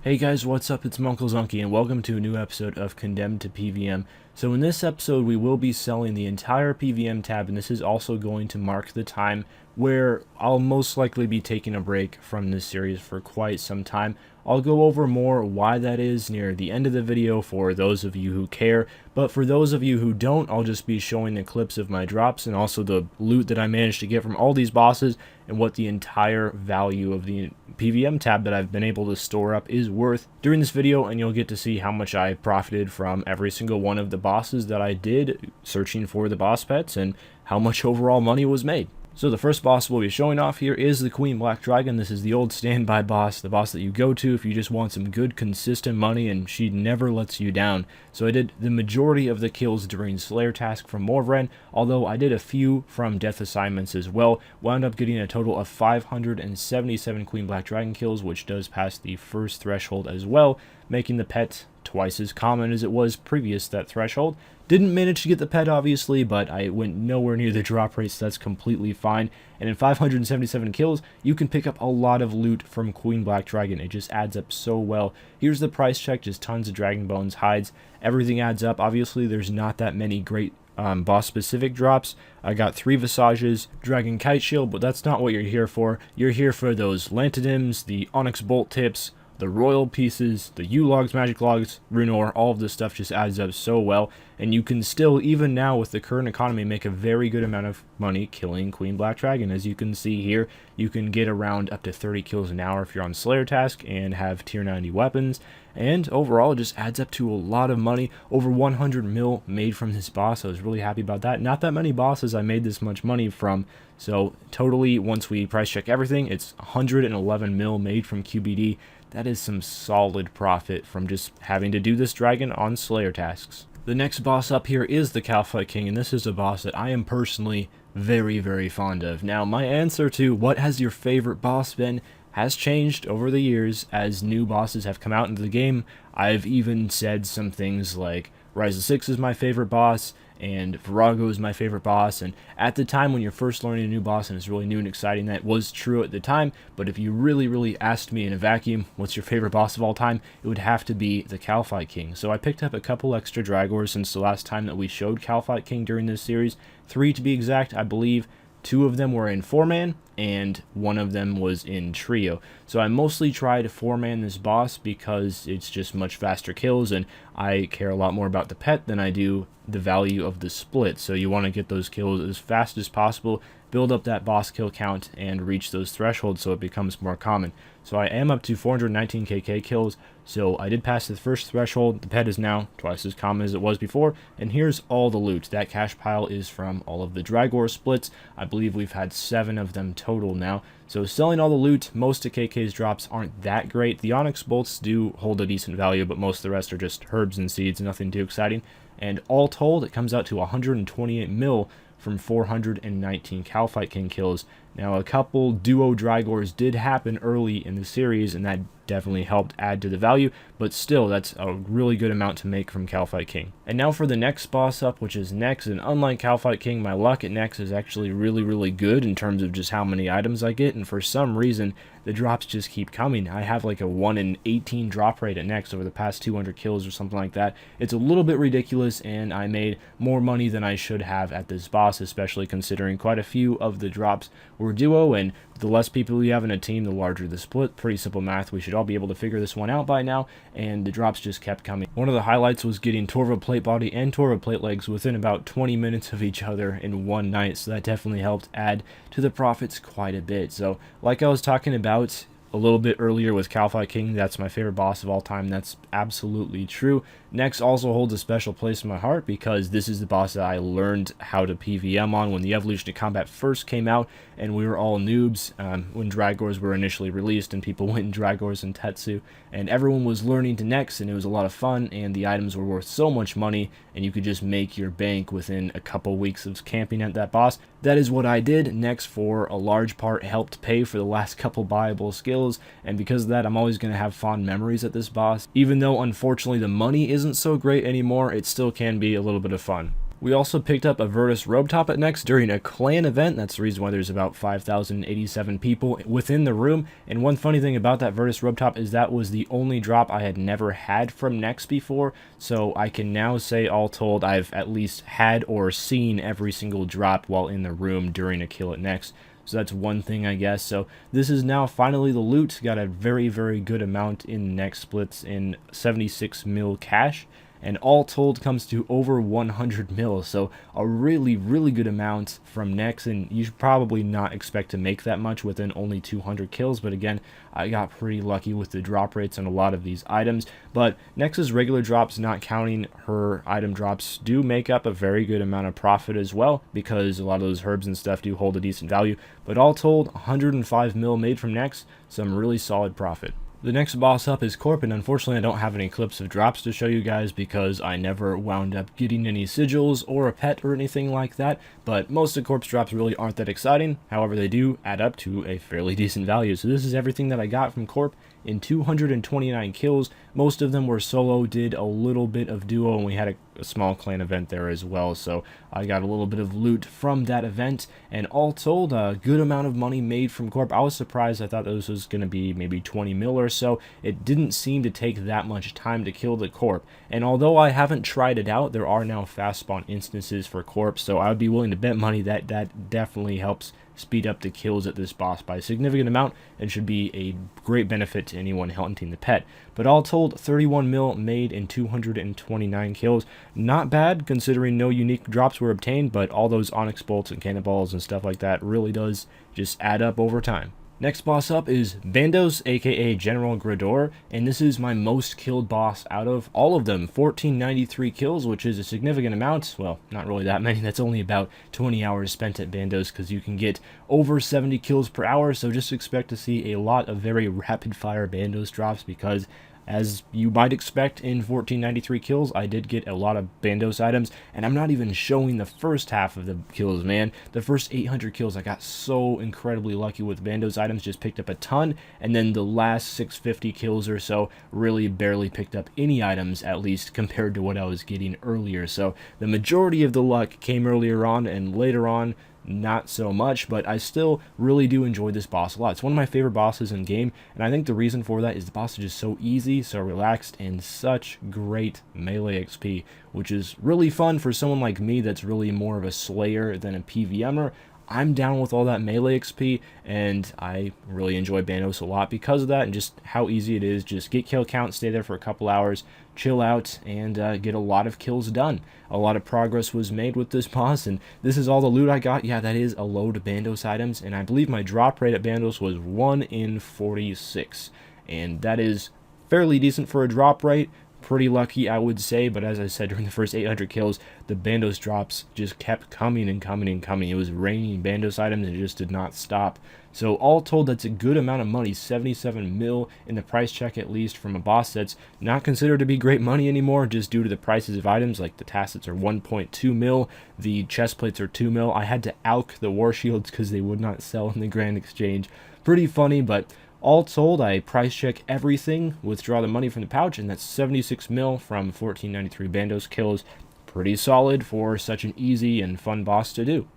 Hey guys, what's up? It's munclesonkey and welcome to a new episode of Condemned to PVM. So in this episode we will be selling the entire PVM tab, and this is also going to mark the time where I'll most likely be taking a break from this series for quite some time. I'll go over more why that is near the end of the video for those of you who care, but for those of you who don't, I'll just be showing the clips of my drops and also the loot that I managed to get from all these bosses and what the entire value of the PVM tab that I've been able to store up is worth during this video, and you'll get to see how much I profited from every single one of the bosses that I did searching for the boss pets and how much overall money was made. So the first boss we'll be showing off here is the Queen Black Dragon. This is the old standby boss, the boss that you go to if you just want some good consistent money, and she never lets you down. So I did the majority of the kills during Slayer task from Morvren, although I did a few from death assignments as well. Wound up getting a total of 577 Queen Black Dragon kills, which does pass the first threshold as well, making the pet twice as common as it was previous that threshold. Didn't manage to get the pet obviously, but I went nowhere near the drop rate, so that's completely fine. And in 577 kills, you can pick up a lot of loot from Queen Black Dragon. It just adds up so well. Here's the price check, just tons of dragon bones, hides, everything adds up. Obviously there's not that many great boss specific drops. I got 3 Visages, Dragon Kite Shield, but that's not what you're here for. You're here for those Lantidims, the Onyx Bolt Tips, the Royal Pieces, the U-Logs, Magic Logs, Runor, all of this stuff just adds up so well, and you can still, even now with the current economy, make a very good amount of money killing Queen Black Dragon. As you can see here, you can get around up to 30 kills an hour if you're on Slayer task and have tier 90 weapons, and overall it just adds up to a lot of money. Over 100 mil made from this boss. I was really happy about that. Not that many bosses I made this much money from, so totally, once we price check everything, it's 111 mil made from QBD. That is some solid profit from just having to do this dragon on Slayer tasks. The next boss up here is the Kalphite King, and this is a boss that I am personally very fond of. Now, my answer to what has your favorite boss been has changed over the years as new bosses have come out into the game. I've even said some things like Rise of 6 is my favorite boss, and Virago is my favorite boss, and at the time when you're first learning a new boss and it's really new and exciting, that was true at the time. But if you really asked me in a vacuum what's your favorite boss of all time, it would have to be the Kalphite King. So I picked up a couple extra Dragors since the last time that we showed Kalphite King during this series, 3 to be exact. I believe 2 of them were in 4-man and 1 of them was in trio. So I mostly tried to 4-man this boss because it's just much faster kills, and I care a lot more about the pet than I do the value of the split. So you want to get those kills as fast as possible, build up that boss kill count, and reach those thresholds so it becomes more common. So I am up to 419 KK kills, so I did pass the first threshold. The pet is now twice as common as it was before, and here's all the loot. That cash pile is from all of the Dragor splits. I believe we've had 7 of them total now. So selling all the loot, most of KK's drops aren't that great. The Onyx Bolts do hold a decent value, but most of the rest are just herbs and seeds, nothing too exciting. And all told, it comes out to 128 mil from 419 Kalphite King kills. Now, a couple duo Dragors did happen early in the series, and that definitely helped add to the value, but still, that's a really good amount to make from Kalphite King. And now for the next boss up, which is Nex, and unlike Kalphite King, my luck at Nex is actually really good in terms of just how many items I get, and for some reason, the drops just keep coming. I have like a 1 in 18 drop rate at Nex over the past 200 kills or something like that. It's a little bit ridiculous, and I made more money than I should have at this boss, especially considering quite a few of the drops were duo, and the less people you have in a team, the larger the split. Pretty simple math. We should all be able to figure this one out by now, and the drops just kept coming. One of the highlights was getting Torva Plate Body and Torva Plate Legs within about 20 minutes of each other in one night, so that definitely helped add to the profits quite a bit. So, like I was talking about a little bit earlier with Kalphite King, that's my favorite boss of all time. That's absolutely true. Nex also holds a special place in my heart because this is the boss that I learned how to PVM on when the Evolution of Combat first came out, and we were all noobs when Dragors were initially released and people went in Dragors and Tetsu, and everyone was learning to Nex, and it was a lot of fun, and the items were worth so much money, and you could just make your bank within a couple weeks of camping at that boss. That is what I did. Nex, for a large part, helped pay for the last couple buyable skills, and because of that, I'm always going to have fond memories at this boss. Even though, unfortunately, the money isn't so great anymore, it still can be a little bit of fun. We also picked up a Virtus Robe Top at next during a clan event. That's the reason why there's about 5,087 people within the room. And one funny thing about that Virtus Robe Top is that was the only drop I had never had from next before. So I can now say, all told, I've at least had or seen every single drop while in the room during a kill at next. So that's one thing, I guess. So this is now finally the loot. Got a very, very good amount in next splits in 76 mil cash. And all told comes to over 100 mil, so a really, really good amount from Nex, and you should probably not expect to make that much within only 200 kills, but again, I got pretty lucky with the drop rates on a lot of these items. But Nex's regular drops, not counting her item drops, do make up a very good amount of profit as well, because a lot of those herbs and stuff do hold a decent value. But all told, 105 mil made from Nex, some really solid profit. The next boss up is Corp, and unfortunately I don't have any clips of drops to show you guys because I never wound up getting any sigils or a pet or anything like that, but most of Corp's drops really aren't that exciting. However, they do add up to a fairly decent value. So this is everything that I got from Corp in 229 kills. Most of them were solo, did a little bit of duo, and we had a small clan event there as well, so I got a little bit of loot from that event, and all told, a good amount of money made from Corp. I was surprised. I thought this was going to be maybe 20 mil or so. It didn't seem to take that much time to kill the Corp, and although I haven't tried it out, there are now fast spawn instances for Corp, so I would be willing to bet money that that definitely helps speed up the kills at this boss by a significant amount and should be a great benefit to anyone hunting the pet. But all told, 31 mil made in 229 kills. Not bad considering no unique drops were obtained, but all those onyx bolts and cannonballs and stuff like that really does just add up over time. Next boss up is Bandos, aka General Grador, and this is my most killed boss out of all of them. 1493 kills, which is a significant amount. Well, not really that many. That's only about 20 hours spent at Bandos, because you can get over 70 kills per hour, so just expect to see a lot of very rapid fire Bandos drops, because as you might expect in 1493 kills, I did get a lot of Bandos items, and I'm not even showing the first half of the kills, man. The first 800 kills, I got so incredibly lucky with Bandos items, just picked up a ton, and then the last 650 kills or so really barely picked up any items, at least compared to what I was getting earlier. So the majority of the luck came earlier on, and later on, not so much, but I still really do enjoy this boss a lot. It's one of my favorite bosses in game, and I think the reason for that is the boss is just so easy, so relaxed, and such great melee XP, which is really fun for someone like me that's really more of a slayer than a PVMer. I'm down with all that melee XP, and I really enjoy Bandos a lot because of that, and just how easy it is. Just get kill count, stay there for a couple hours, chill out, and get a lot of kills done. A lot of progress was made with this boss, and this is all the loot I got. Yeah, that is a load of Bandos items, and I believe my drop rate at Bandos was 1 in 46, and that is fairly decent for a drop rate. Pretty lucky, I would say, but as I said, during the first 800 kills, the Bandos drops just kept coming and coming and coming. It was raining Bandos items, and it just did not stop. So all told, that's a good amount of money, 77 mil in the price check, at least from a boss that's not considered to be great money anymore, just due to the prices of items. Like the tassets are 1.2 mil, the chest plates are 2 mil. I had to alch the war shields because they would not sell in the Grand Exchange. Pretty funny, but all told, I price check everything, withdraw the money from the pouch, and that's 76 mil from 1493 Bandos kills. Pretty solid for such an easy and fun boss to do.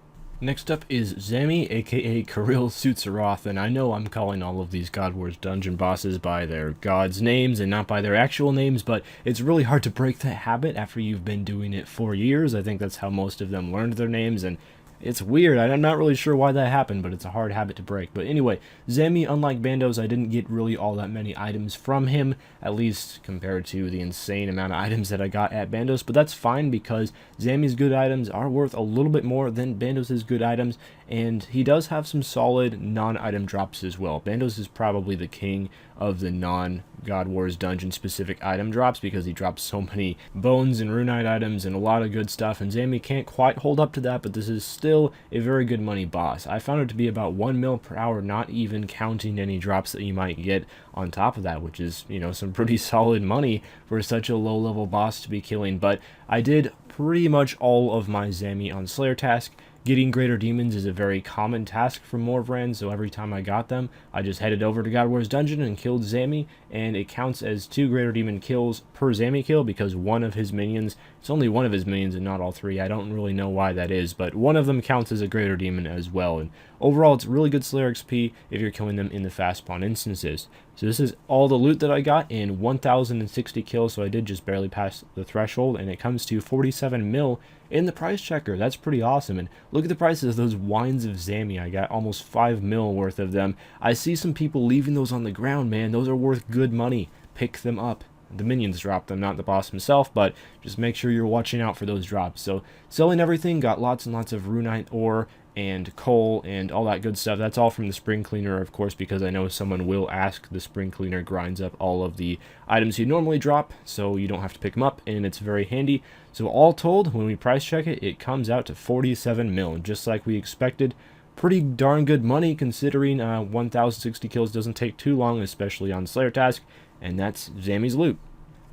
Next up is Zemi, aka Kirill Sutsaroth, and I know I'm calling all of these God Wars dungeon bosses by their gods' names and not by their actual names, but it's really hard to break that habit after you've been doing it for years. I think that's how most of them learned their names, and it's weird. I'm not really sure why that happened, but it's a hard habit to break. But anyway, Zemi, unlike Bandos, I didn't get really all that many items from him, at least compared to the insane amount of items that I got at Bandos. But that's fine because Zemi's good items are worth a little bit more than Bandos' good items, and he does have some solid non-item drops as well. Bandos is probably the king of the non-God Wars dungeon-specific item drops because he drops so many bones and runite items and a lot of good stuff, and Zemi can't quite hold up to that, but this is still a very good money boss. I found it to be about 1 mil per hour, not even counting any drops that you might get on top of that, which is, you know, some pretty solid money for such a low-level boss to be killing. But I did pretty much all of my Zemi on Slayer task, getting Greater Demons is a very common task for Morvran, so every time I got them, I just headed over to God War's Dungeon and killed Zemi, and it counts as 2 Greater Demon kills per Zemi kill because one of his minions, it's only one of his minions and not all 3, I don't really know why that is, but one of them counts as a Greater Demon as well, and overall it's really good Slayer XP if you're killing them in the fast spawn instances. So this is all the loot that I got in 1,060 kills, so I did just barely pass the threshold, and it comes to 47 mil in the price checker. That's pretty awesome. And look at the prices of those wines of Zemi. I got almost 5 mil worth of them. I see some people leaving those on the ground, man. Those are worth good money. Pick them up. The minions drop them, not the boss himself, but just make sure you're watching out for those drops. So selling everything, got lots and lots of runite ore and coal and all that good stuff. That's all from the spring cleaner, of course, because I know someone will ask. The spring cleaner grinds up all of the items you normally drop, so you don't have to pick them up, and it's very handy. So all told, when we price check it, it comes out to 47 mil, just like we expected. Pretty darn good money considering 1,060 kills doesn't take too long, especially on Slayer task, and that's Zami's loot.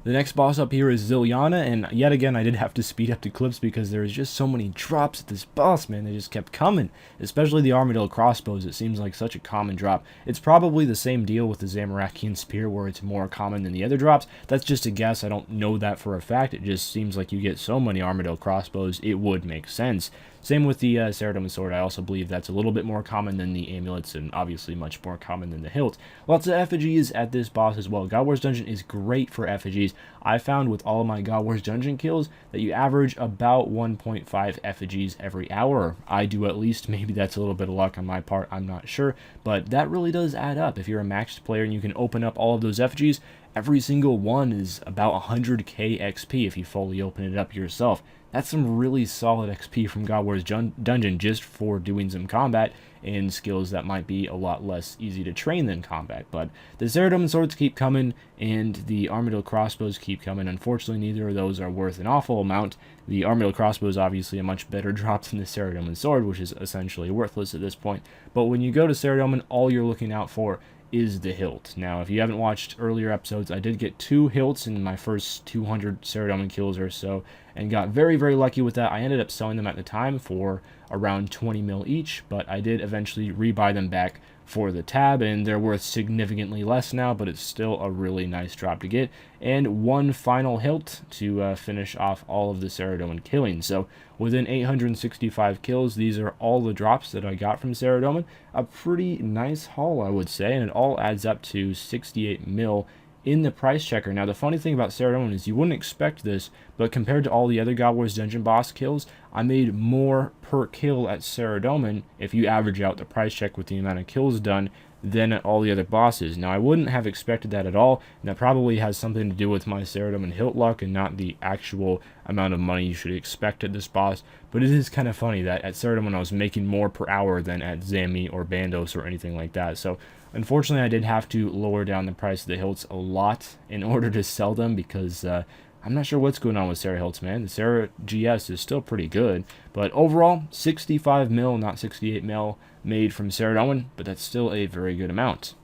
The next boss up here is Ileana, and yet again I did have to speed up the clips because there was just so many drops at this boss, man. They just kept coming, especially the Armadillo crossbows. It seems like such a common drop. It's probably the same deal with the Zamorakian spear where it's more common than the other drops. That's just a guess. I don't know that for a fact. It just seems like you get so many Armadillo crossbows, it would make sense. Same with the Saradomin sword. I also believe that's a little bit more common than the amulets and obviously much more common than the hilt. Lots of effigies at this boss as well. God War's Dungeon is great for effigies. I found with all of my God War's Dungeon kills that you average about 1.5 effigies every hour. I do at least. Maybe that's a little bit of luck on my part. I'm not sure. But that really does add up. If you're a maxed player and you can open up all of those effigies, every single one is about 100k XP if you fully open it up yourself. That's some really solid XP from God War's Dungeon just for doing some combat and skills that might be a lot less easy to train than combat. But the Saradomin swords keep coming and the Armadillo crossbows keep coming. Unfortunately, neither of those are worth an awful amount. The Armadillo crossbow is obviously a much better drop than the Saradomin sword, which is essentially worthless at this point. But when you go to Saradomin, all you're looking out for is the hilt. Now, if you haven't watched earlier episodes, I did get 2 hilts in my first 200 Saradomin kills or so, and got very, very lucky with that. I ended up selling them at the time for around 20 mil each, but I did eventually rebuy them back for the tab, and they're worth significantly less now, but it's still a really nice drop to get. And one final hilt to finish off all of the Saradomin killing. So within 865 kills, these are all the drops that I got from Saradomin. A pretty nice haul, I would say, and it all adds up to 68 mil in the price checker. Now, the funny thing about Saradomin is you wouldn't expect this, but compared to all the other God War's Dungeon boss kills, I made more per kill at Saradomin if you average out the price check with the amount of kills done than at all the other bosses. Now, I wouldn't have expected that at all, and that probably has something to do with my Saradomin hilt luck and not the actual amount of money you should expect at this boss. But it is kind of funny that at Saradomin I was making more per hour than at Zemi or Bandos or anything like that. So unfortunately, I did have to lower down the price of the hilts a lot in order to sell them because I'm not sure what's going on with Sarah hilts, man. The Sarah GS is still pretty good, but overall, 65 mil, not 68 mil, made from Saradomin, but that's still a very good amount.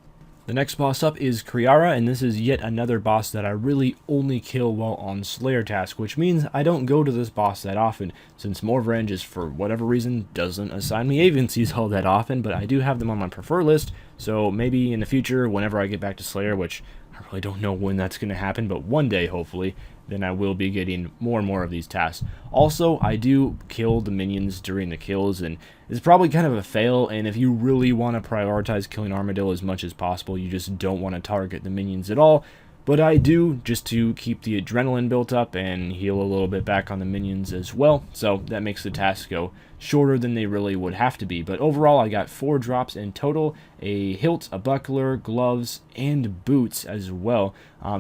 The next boss up is Kriara, and this is yet another boss that I really only kill while on Slayer task, which means I don't go to this boss that often, since Morvran just for whatever reason doesn't assign me agencies all that often, but I do have them on my prefer list, so maybe in the future, whenever I get back to Slayer, which I really don't know when that's going to happen, but one day, hopefully, then I will be getting more and more of these tasks. Also, I do kill the minions during the kills, and it's probably kind of a fail, and if you really want to prioritize killing Armadillo as much as possible, you just don't want to target the minions at all. But I do, just to keep the adrenaline built up and heal a little bit back on the minions as well, so that makes the tasks go shorter than they really would have to be. But overall, I got 4 drops in total, a hilt, a buckler, gloves, and boots as well.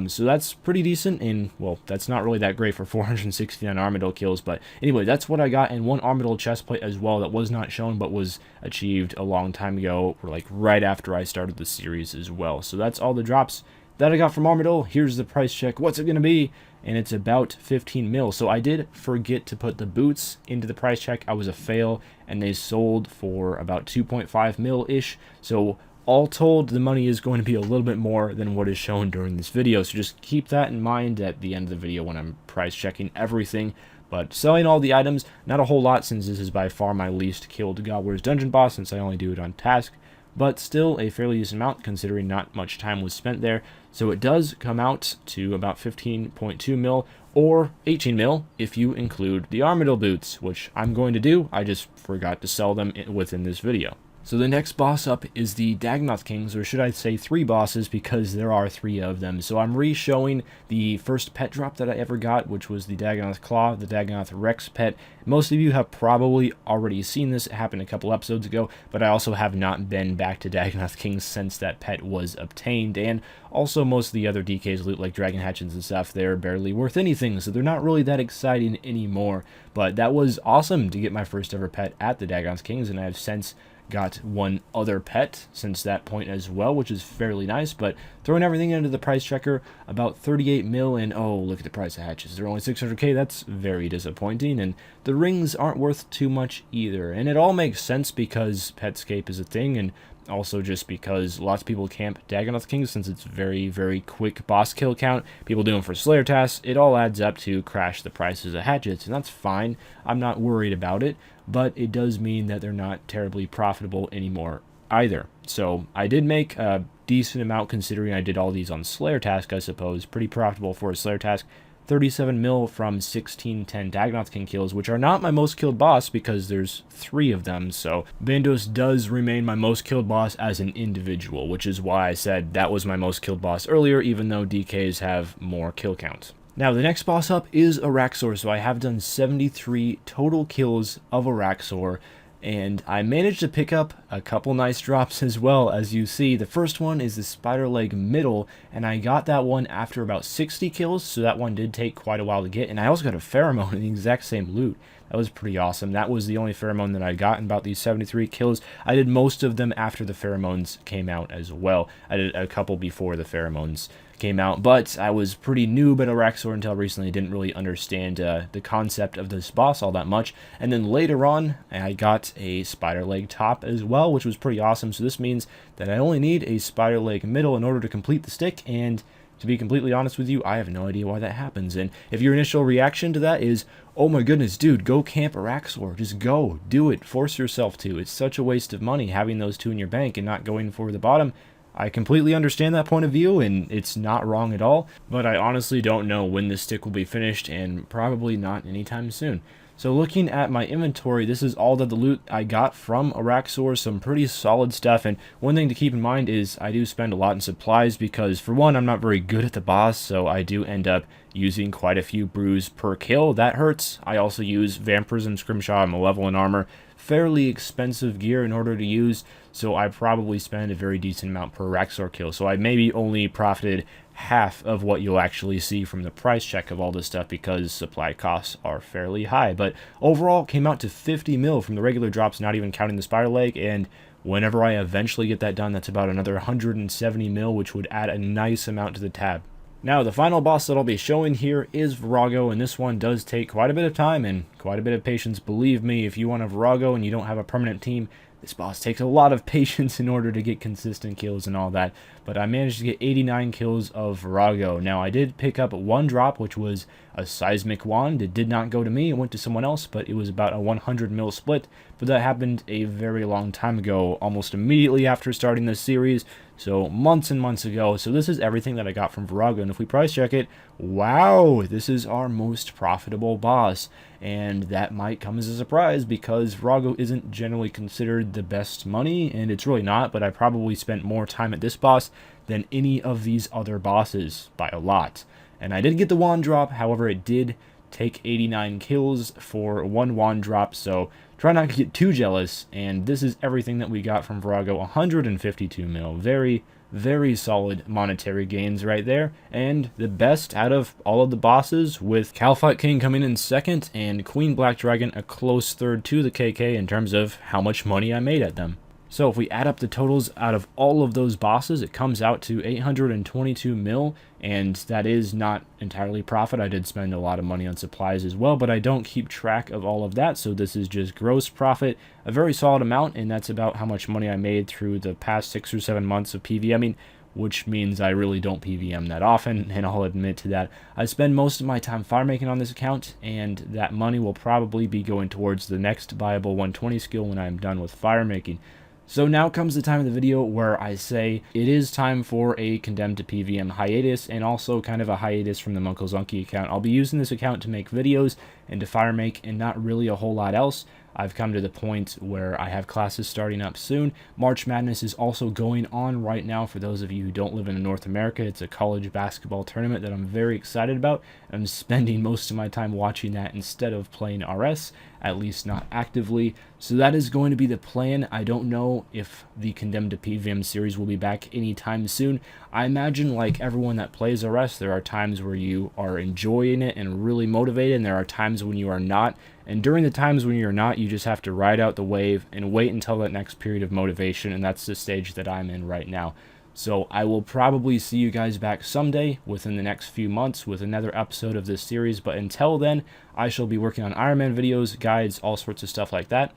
So that's pretty decent, and, well, that's not really that great for 469 Armadillo kills, but anyway, that's what I got, and 1 Armadillo chestplate as well that was not shown, but was achieved a long time ago, or like right after I started the series as well. So that's all the drops that I got from Armadillo. Here's the price check. What's it going to be? And it's about 15 mil. So I did forget to put the boots into the price check. I was a fail, and they sold for about 2.5 mil-ish. So all told, the money is going to be a little bit more than what is shown during this video. So just keep that in mind at the end of the video when I'm price checking everything. But selling all the items, not a whole lot, since this is by far my least killed Gobbler's Dungeon boss, since I only do it on task, but still a fairly decent amount considering not much time was spent there. So it does come out to about 15.2 mil, or 18 mil if you include the Armadillo boots, which I'm going to do. I just forgot to sell them within this video. So the next boss up is the Dagmar Kings, or should I say 3 bosses, because there are 3 of them. So I'm re-showing the first pet drop that I ever got, which was the Dagonoth Claw, the Dagonoth Rex pet. Most of you have probably already seen this. It happened a couple episodes ago, but I also have not been back to Dagmar Kings since that pet was obtained. And also most of the other DK's loot, like Dragon Hatchets and stuff, they're barely worth anything, so they're not really that exciting anymore. But that was awesome to get my first ever pet at the Dagmar Kings, and I have since got one other pet since that point as well, which is fairly nice. But throwing everything into the price checker, about 38 mil, and oh, look at the price of hatches. They're only 600k. That's very disappointing, and the rings aren't worth too much either. And it all makes sense because Petscape is a thing, and also just because lots of people camp Dagonoth Kings since it's very, very quick boss kill count. People do them for Slayer tasks. It all adds up to crash the prices of hatchets, and that's fine. I'm not worried about it, but it does mean that they're not terribly profitable anymore either. So I did make a decent amount considering I did all these on Slayer task, I suppose. Pretty profitable for a Slayer task. 37 mil from 1610 Dagonoth King kills, which are not my most killed boss because there's 3 of them. So Bandos does remain my most killed boss as an individual, which is why I said that was my most killed boss earlier, even though DKs have more kill counts. Now, the next boss up is Araxor, so I have done 73 total kills of Araxor, and I managed to pick up a couple nice drops as well. As you see, the first one is the Spider Leg Middle, and I got that one after about 60 kills, so that one did take quite a while to get, and I also got a pheromone in the exact same loot. That was pretty awesome. That was the only pheromone that I got in about these 73 kills. I did most of them after the pheromones came out as well. I did a couple before the pheromones came out, but I was pretty noob at Araxor until recently. Didn't really understand the concept of this boss all that much, and then later on I got a spider leg top as well, which was pretty awesome. So this means that I only need a spider leg middle in order to complete the stick, and to be completely honest with you, I have no idea why that happens. And if your initial reaction to that is, oh my goodness, dude, go camp Araxor, just go, do it, force yourself to. It's such a waste of money having those 2 in your bank and not going for the bottom. I completely understand that point of view, and it's not wrong at all, but I honestly don't know when this stick will be finished, and probably not anytime soon. So looking at my inventory, this is all the loot I got from Araxor, some pretty solid stuff. And one thing to keep in mind is I do spend a lot in supplies because, for one, I'm not very good at the boss, so I do end up using quite a few brews per kill. That hurts. I also use Vampirism, Scrimshaw, and Malevolent Armor. Fairly expensive gear in order to use, so I probably spend a very decent amount per Araxor kill. So I maybe only profited half of what you'll actually see from the price check of all this stuff because supply costs are fairly high. But overall, came out to 50 mil from the regular drops, not even counting the spider leg, and whenever I eventually get that done, that's about another 170 mil, which would add a nice amount to the tab. Now, the final boss that I'll be showing here is Virago, and this one does take quite a bit of time and quite a bit of patience. Believe me, if you want a Virago and you don't have a permanent team, this boss takes a lot of patience in order to get consistent kills and all that. But I managed to get 89 kills of Virago. Now, I did pick up 1 drop, which was a seismic wand. It did not go to me, it went to someone else, but it was about a 100 mil split. But that happened a very long time ago, almost immediately after starting this series, so months and months ago. So this is everything that I got from Virago, and if we price check it, wow, this is our most profitable boss. And that might come as a surprise because Virago isn't generally considered the best money, and it's really not, but I probably spent more time at this boss than any of these other bosses by a lot. And I did get the wand drop, however it did take 89 kills for 1 wand drop, so try not to get too jealous. And this is everything that we got from Virago, 152 mil. Very, very solid monetary gains right there, and the best out of all of the bosses, with Kalphite King coming in second and Queen Black Dragon a close third to the KK in terms of how much money I made at them. So if we add up the totals out of all of those bosses, it comes out to 822 mil, and that is not entirely profit. I did spend a lot of money on supplies as well, but I don't keep track of all of that, so this is just gross profit, a very solid amount, and that's about how much money I made through the past 6 or 7 months of PV. I mean, which means I really don't PVM that often, and I'll admit to that. I spend most of my time fire making on this account, and that money will probably be going towards the next viable 120 skill when I'm done with fire making. So now comes the time of the video where I say it is time for a Condemned to PVM hiatus, and also kind of a hiatus from the munclesonkey account. I'll be using this account to make videos and to fire make, and not really a whole lot else. I've come to the point where I have classes starting up soon. March Madness is also going on right now. For those of you who don't live in North America, it's a college basketball tournament that I'm very excited about. I'm spending most of my time watching that instead of playing RS, at least not actively. So that is going to be the plan. I don't know if the Condemned to PVM series will be back anytime soon. I imagine, like everyone that plays RS, there are times where you are enjoying it and really motivated, and there are times when you are not. And during the times when you're not, you just have to ride out the wave and wait until that next period of motivation, and that's the stage that I'm in right now. So I will probably see you guys back someday within the next few months with another episode of this series, but until then, I shall be working on Iron Man videos, guides, all sorts of stuff like that,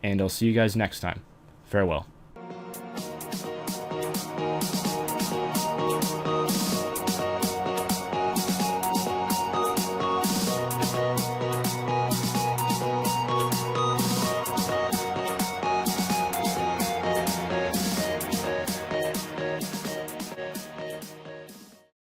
and I'll see you guys next time. Farewell.